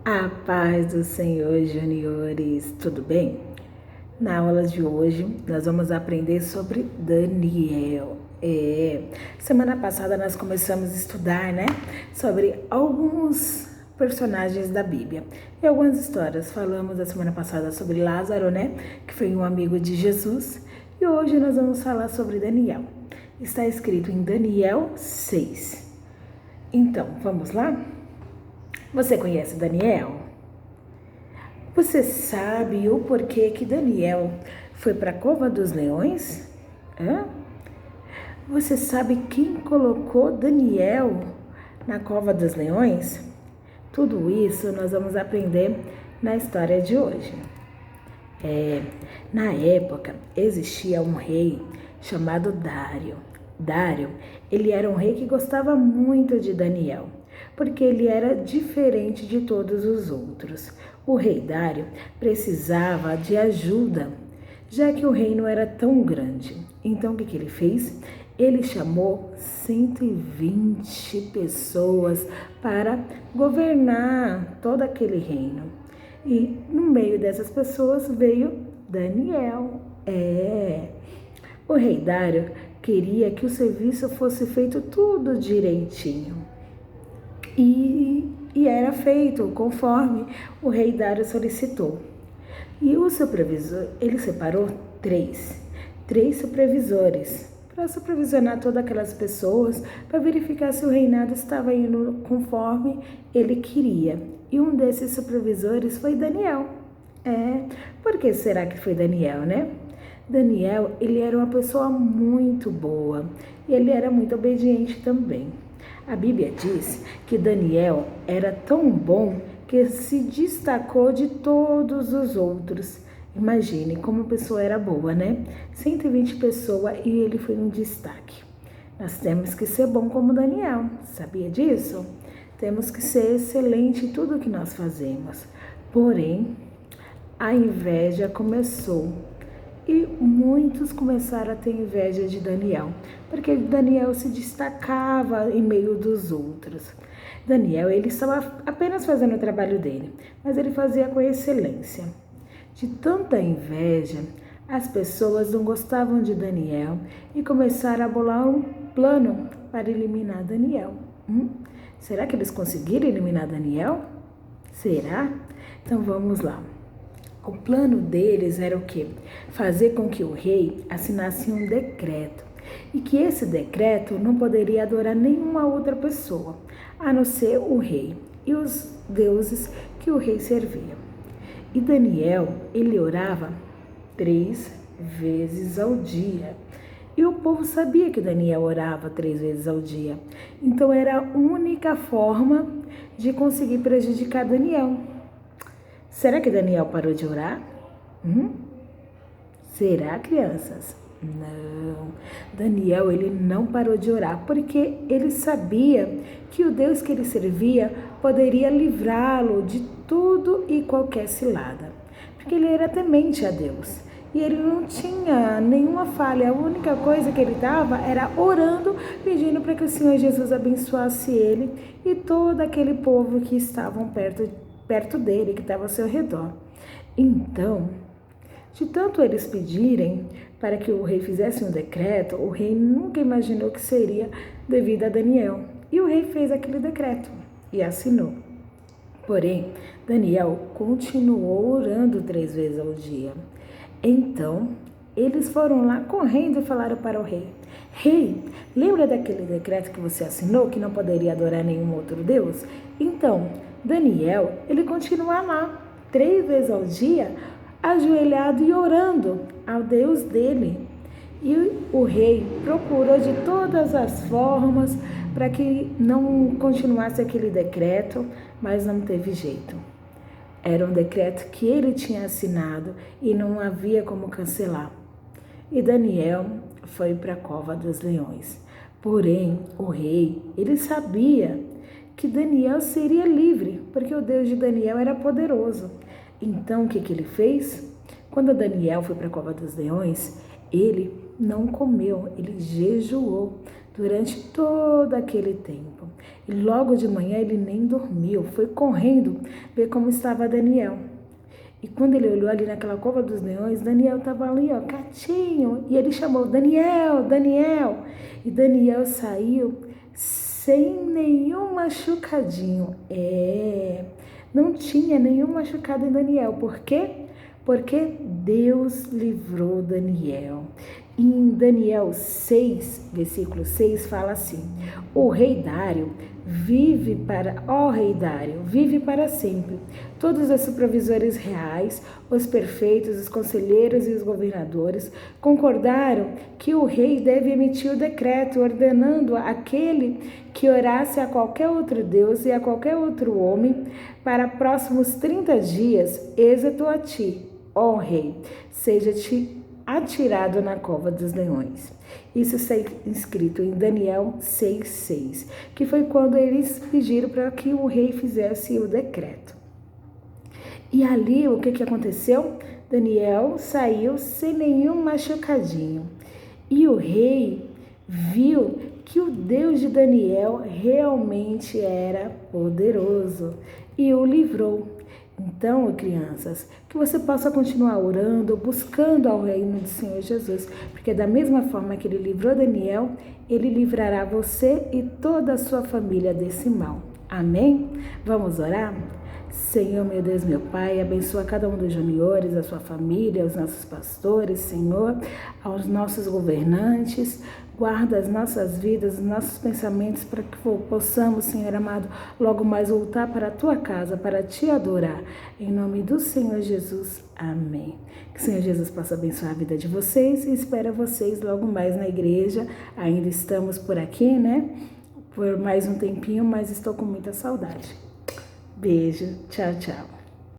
A paz do Senhor, juniores, tudo bem? Na aula de hoje, nós vamos aprender sobre Daniel. Semana passada nós começamos a estudar, sobre alguns personagens da Bíblia e algumas histórias. Falamos a semana passada sobre Lázaro, que foi um amigo de Jesus, e hoje nós vamos falar sobre Daniel. Está escrito em Daniel 6. Então, vamos lá? Você conhece Daniel? Você sabe o porquê que Daniel foi para a cova dos leões? Você sabe quem colocou Daniel na cova dos leões? Tudo isso nós vamos aprender na história de hoje. Na época, existia um rei chamado Dário. Dário, ele era um rei que gostava muito de Daniel, porque ele era diferente de todos os outros. O rei Dário precisava de ajuda, já que o reino era tão grande. Então, o que ele fez? Ele chamou 120 pessoas para governar todo aquele reino. E no meio dessas pessoas veio Daniel. O rei Dário queria que o serviço fosse feito tudo direitinho. E era feito conforme o rei Dário solicitou. E o supervisor, ele separou três supervisores para supervisionar todas aquelas pessoas, para verificar se o reinado estava indo conforme ele queria. E um desses supervisores foi Daniel. Por que será que foi Daniel, Daniel, ele era uma pessoa muito boa e ele era muito obediente também. A Bíblia diz que Daniel era tão bom que se destacou de todos os outros. Imagine como a pessoa era boa, 120 pessoas e ele foi um destaque. Nós temos que ser bom como Daniel, sabia disso? Temos que ser excelente em tudo que nós fazemos. Porém, a inveja começou. E muitos começaram a ter inveja de Daniel, porque Daniel se destacava em meio dos outros. Daniel, ele estava apenas fazendo o trabalho dele, mas ele fazia com excelência. De tanta inveja, as pessoas não gostavam de Daniel e começaram a bolar um plano para eliminar Daniel. Será que eles conseguiram eliminar Daniel? Será? Então vamos lá. O plano deles era o quê? Fazer com que o rei assinasse um decreto e que esse decreto não poderia adorar nenhuma outra pessoa, a não ser o rei e os deuses que o rei servia. E Daniel, ele orava 3 vezes ao dia. E o povo sabia que Daniel orava 3 vezes ao dia. Então era a única forma de conseguir prejudicar Daniel. Será que Daniel parou de orar? Será, crianças? Não. Daniel, ele não parou de orar, porque ele sabia que o Deus que ele servia poderia livrá-lo de tudo e qualquer cilada. Porque ele era temente a Deus. E ele não tinha nenhuma falha. A única coisa que ele estava era orando, pedindo para que o Senhor Jesus abençoasse ele e todo aquele povo que estavam perto dele, que estava ao seu redor. Então, de tanto eles pedirem para que o rei fizesse um decreto, o rei nunca imaginou que seria devido a Daniel. E o rei fez aquele decreto e assinou. Porém, Daniel continuou orando 3 vezes ao dia. Então, eles foram lá correndo e falaram para o rei: Rei, lembra daquele decreto que você assinou que não poderia adorar nenhum outro Deus? Então, Daniel, ele continua lá 3 vezes ao dia, ajoelhado e orando ao Deus dele. E o rei procurou de todas as formas para que não continuasse aquele decreto, mas não teve jeito. Era um decreto que ele tinha assinado e não havia como cancelar. E Daniel foi para a cova dos leões. Porém, o rei, ele sabia que Daniel seria livre, porque o Deus de Daniel era poderoso. Então, o que ele fez? Quando Daniel foi para a cova dos leões, ele não comeu, ele jejuou durante todo aquele tempo. E logo de manhã ele nem dormiu, foi correndo ver como estava Daniel. E quando ele olhou ali naquela cova dos leões, Daniel estava ali, ó, quietinho. E ele chamou, Daniel, Daniel. E Daniel saiu sem nenhum machucadinho. Não tinha nenhum machucado em Daniel. Por quê? Porque Deus livrou Daniel. Em Daniel 6, versículo 6, fala assim: o rei Dário vive para sempre. Todos os supervisores reais, os prefeitos, os conselheiros e os governadores concordaram que o rei deve emitir o decreto ordenando aquele que orasse a qualquer outro deus e a qualquer outro homem para próximos 30 dias, êxito a ti, ó rei, seja-te atirado na cova dos leões. Isso está escrito em Daniel 6,6, que foi quando eles pediram para que o rei fizesse o decreto. E ali, o que aconteceu? Daniel saiu sem nenhum machucadinho. E o rei viu que o Deus de Daniel realmente era poderoso e o livrou. Então, crianças, que você possa continuar orando, buscando ao reino do Senhor Jesus, porque da mesma forma que ele livrou Daniel, ele livrará você e toda a sua família desse mal. Amém? Vamos orar? Senhor, meu Deus, meu Pai, abençoa cada um dos juniores, a sua família, os nossos pastores, Senhor, aos nossos governantes, guarda as nossas vidas, os nossos pensamentos, para que possamos, Senhor amado, logo mais voltar para a tua casa, para te adorar. Em nome do Senhor Jesus, amém. Que o Senhor Jesus possa abençoar a vida de vocês e espera vocês logo mais na igreja. Ainda estamos por aqui, né? Por mais um tempinho, mas estou com muita saudade. Beijo, tchau, tchau.